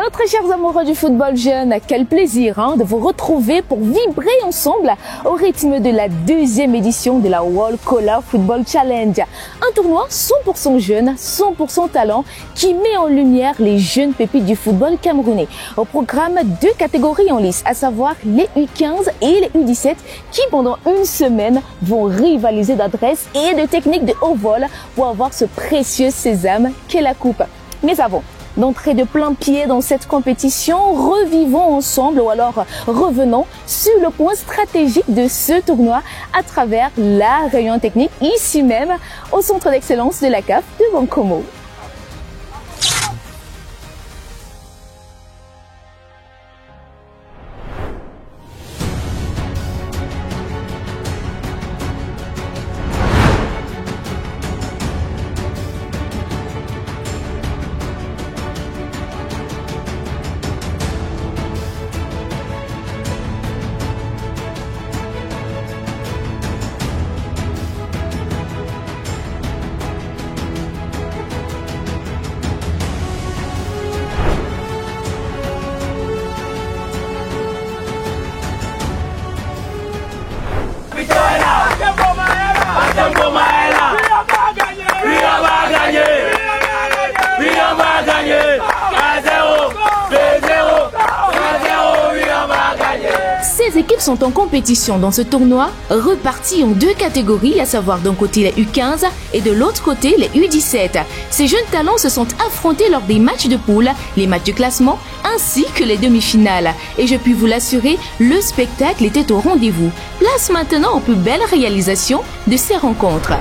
Alors très chers amoureux du football jeune, quel plaisir de vous retrouver pour vibrer ensemble au rythme de la deuxième édition de la World Cola Football Challenge. Un tournoi 100% jeune, 100% talent qui met en lumière les jeunes pépites du football camerounais. Au programme, deux catégories en lice, à savoir les U15 et les U17 qui pendant une semaine vont rivaliser d'adresse et de techniques de haut vol pour avoir ce précieux sésame qu'est la coupe. Mais avant d'entrer de plein pied dans cette compétition, revivons ensemble ou alors revenons sur le point stratégique de ce tournoi à travers la réunion technique ici même au centre d'excellence de la CAF de Bankomo. Ces équipes sont en compétition dans ce tournoi, reparties en deux catégories, à savoir d'un côté les U15 et de l'autre côté les U17. Ces jeunes talents se sont affrontés lors des matchs de poule, les matchs de classement ainsi que les demi-finales. Et je puis vous l'assurer, le spectacle était au rendez-vous. Place maintenant aux plus belles réalisations de ces rencontres.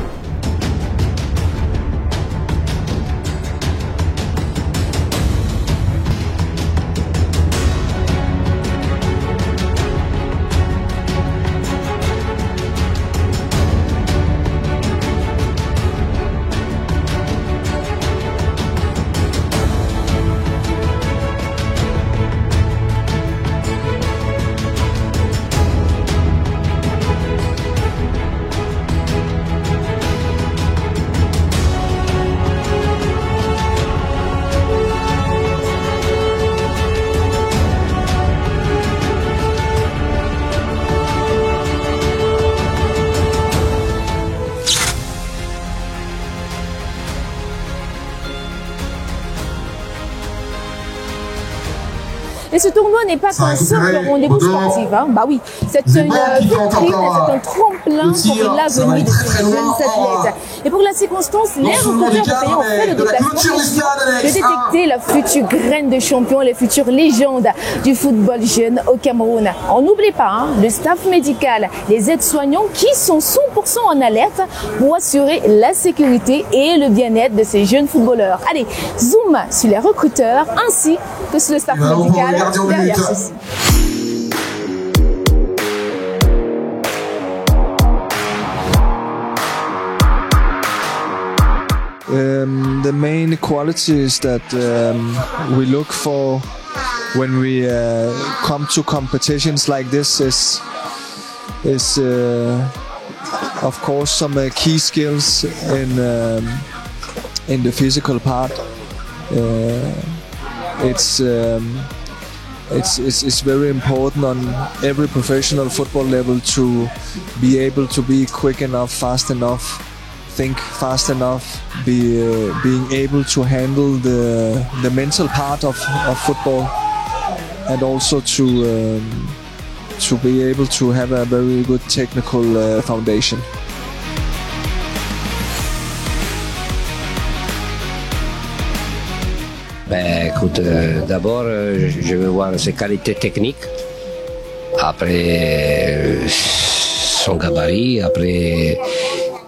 Et ce tournoi n'est pas qu'un simple rendez-vous sportif. Bah oui, c'est une vitrine, c'est un tremplin pour l'avenir de ces jeunes athlètes. Et pour la circonstance, les recruteurs européens ont fait le déplacement de détecter la future graine de champion, les futures légendes du football jeune au Cameroun. On n'oublie pas le staff médical, les aides-soignants qui sont 100% en alerte pour assurer la sécurité et le bien-être de ces jeunes footballeurs. Allez, zoom sur les recruteurs ainsi que sur le staff médical. Derrière ceci. The main qualities that we look for when we come to competitions like this is of course some key skills in the physical part. It's very important on every professional football level to be able to be quick enough, fast enough, think fast enough, being able to handle the mental part of football, and also to be able to have a very good technical foundation. Ben, écoute, d'abord, je veux voir ses qualités techniques, après son gabarit, après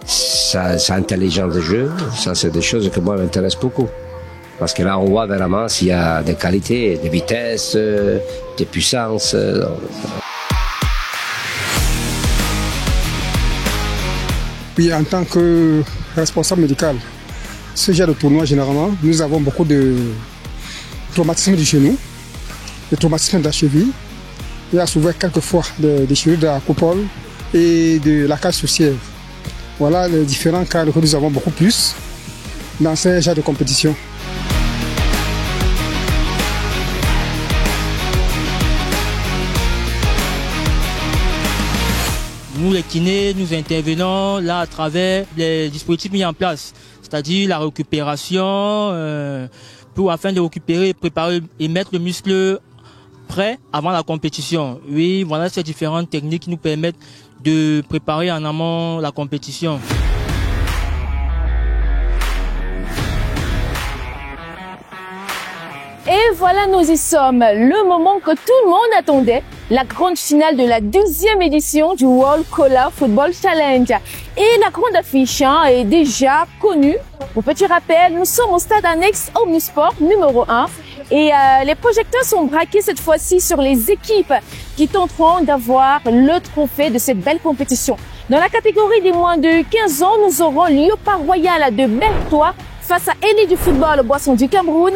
sa intelligence de jeu. Ça, c'est des choses que moi m'intéressent beaucoup. Parce que là, on voit vraiment s'il y a des qualités, de vitesse, de puissance. Oui, en tant que responsable médical, ce genre de tournoi, généralement, nous avons beaucoup de traumatismes du genou, de traumatismes de la cheville. Il y a souvent quelquefois des déchirures de la coupole et de la cage saucière. Voilà les différents cas que nous avons beaucoup plus dans ce genre de compétition. Nous, les kinés, nous intervenons là à travers les dispositifs mis en place, c'est-à-dire la récupération, afin de récupérer, préparer et mettre le muscle prêt avant la compétition. Oui, voilà ces différentes techniques qui nous permettent de préparer en amont la compétition. Et voilà, nous y sommes. Le moment que tout le monde attendait. La grande finale de la 12e édition du World Cola Football Challenge. Et la grande affiche est déjà connue. Pour petit rappel, nous sommes au stade annexe Omnisport numéro 1. Et les projecteurs sont braqués cette fois-ci sur les équipes qui tenteront d'avoir le trophée de cette belle compétition. Dans la catégorie des moins de 15 ans, nous aurons Léopard Royal de Bertois face à Elie du football Boisson du Cameroun.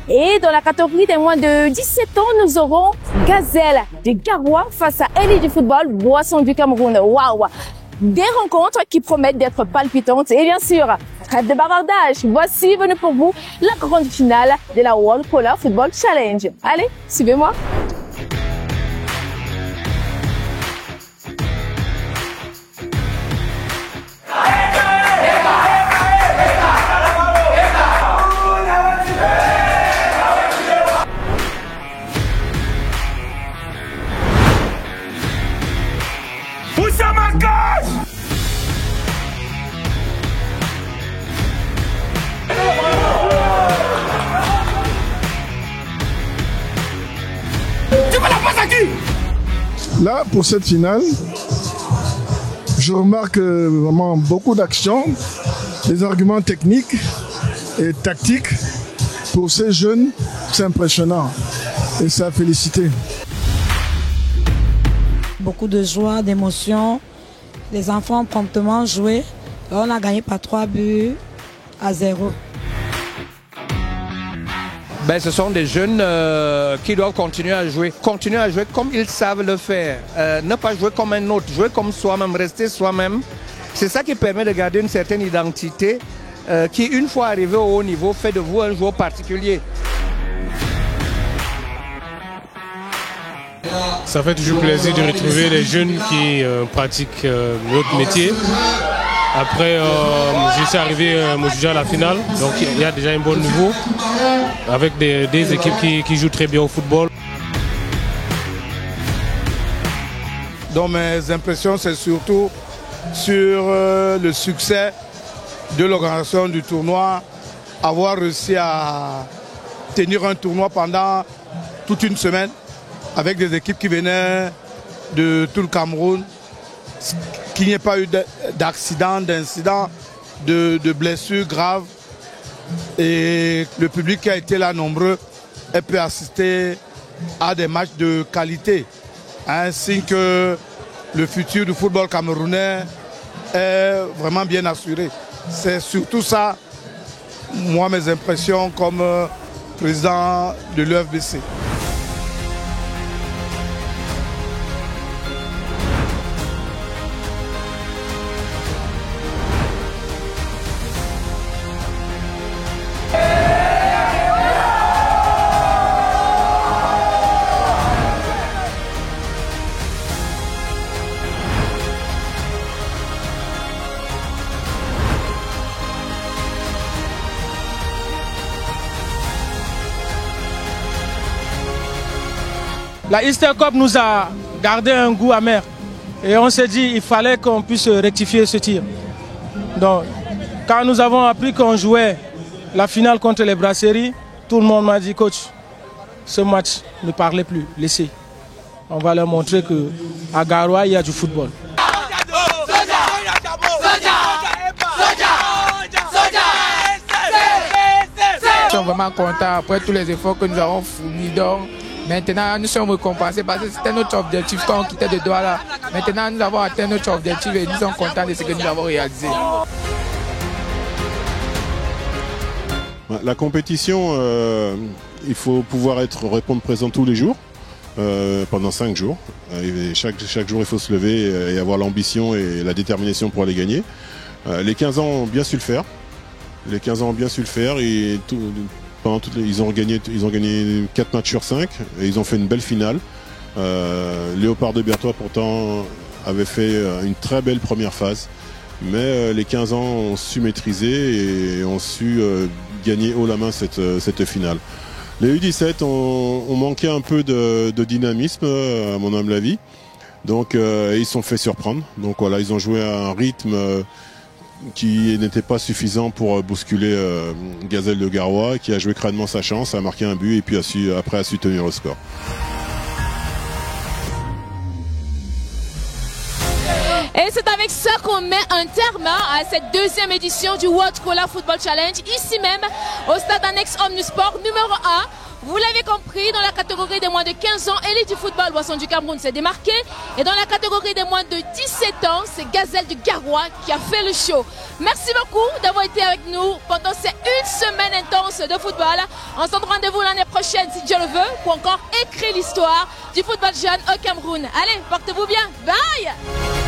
Et dans la catégorie des moins de 17 ans, nous aurons Gazelle de Garoua face à Elie du football Boisson du Cameroun. Waouh! Des rencontres qui promettent d'être palpitantes. Et bien sûr, trêve de bavardage. Voici venue pour vous la grande finale de la World Cola Football Challenge. Allez, suivez-moi. Là, pour cette finale, je remarque vraiment beaucoup d'actions, des arguments techniques et tactiques. Pour ces jeunes, c'est impressionnant et c'est à féliciter. Beaucoup de joie, d'émotion. Les enfants ont promptement joué. On a gagné par 3-0. Ce sont des jeunes qui doivent continuer à jouer comme ils savent le faire. Ne pas jouer comme un autre, jouer comme soi-même, rester soi-même. C'est ça qui permet de garder une certaine identité qui, une fois arrivé au haut niveau, fait de vous un joueur particulier. Ça fait toujours plaisir de retrouver les jeunes qui pratiquent notre métier. Après, je suis arrivé me juger à la finale, donc il y a déjà un bon niveau avec des équipes qui jouent très bien au football. Donc mes impressions, c'est surtout sur le succès de l'organisation du tournoi, avoir réussi à tenir un tournoi pendant toute une semaine avec des équipes qui venaient de tout le Cameroun, qu'il n'y ait pas eu d'accident, d'incident, de blessures graves. Et le public qui a été là nombreux ait pu assister à des matchs de qualité, ainsi que le futur du football camerounais est vraiment bien assuré. C'est surtout ça, moi, mes impressions comme président de l'UFBC. La Easter Cup nous a gardé un goût amer et on s'est dit qu'il fallait qu'on puisse rectifier ce tir. Donc, quand nous avons appris qu'on jouait la finale contre les Brasseries, tout le monde m'a dit, coach, ce match ne parlait plus, laissez. On va leur montrer qu'à Garoua, il y a du football. Nous sommes vraiment contents après tous les efforts que nous avons fournis. Donc, maintenant, nous sommes récompensés parce que c'était notre objectif quand on quittait de Douala. Maintenant, nous avons atteint notre objectif et nous sommes contents de ce que nous avons réalisé. La compétition, il faut pouvoir répondre présent tous les jours, pendant 5 jours. Et chaque jour, il faut se lever et avoir l'ambition et la détermination pour aller gagner. Les 15 ans ont bien su le faire. Et ils ont gagné 4 matchs sur 5 et ils ont fait une belle finale. Léopard de Bertois pourtant avait fait une très belle première phase. Mais les 15 ans ont su maîtriser et ont su gagner haut la main cette finale. Les U17 ont manqué un peu de dynamisme, à mon humble avis. Donc ils se sont fait surprendre. Donc voilà, ils ont joué à un rythme qui n'était pas suffisant pour bousculer Gazelle de Garoua, qui a joué crânement sa chance, a marqué un but et puis après a su tenir le score. Et c'est avec ça qu'on met un terme à cette deuxième édition du World Cola Football Challenge, ici même au stade annexe Omnisport numéro 1. Vous l'avez compris, dans la catégorie des moins de 15 ans, Élite du football Boisson du Cameroun s'est démarqué. Et dans la catégorie des moins de 17 ans, c'est Gazelle du Garoua qui a fait le show. Merci beaucoup d'avoir été avec nous pendant ces une semaine intense de football. On se donne rendez-vous l'année prochaine, si Dieu le veut, pour encore écrire l'histoire du football jeune au Cameroun. Allez, portez-vous bien. Bye!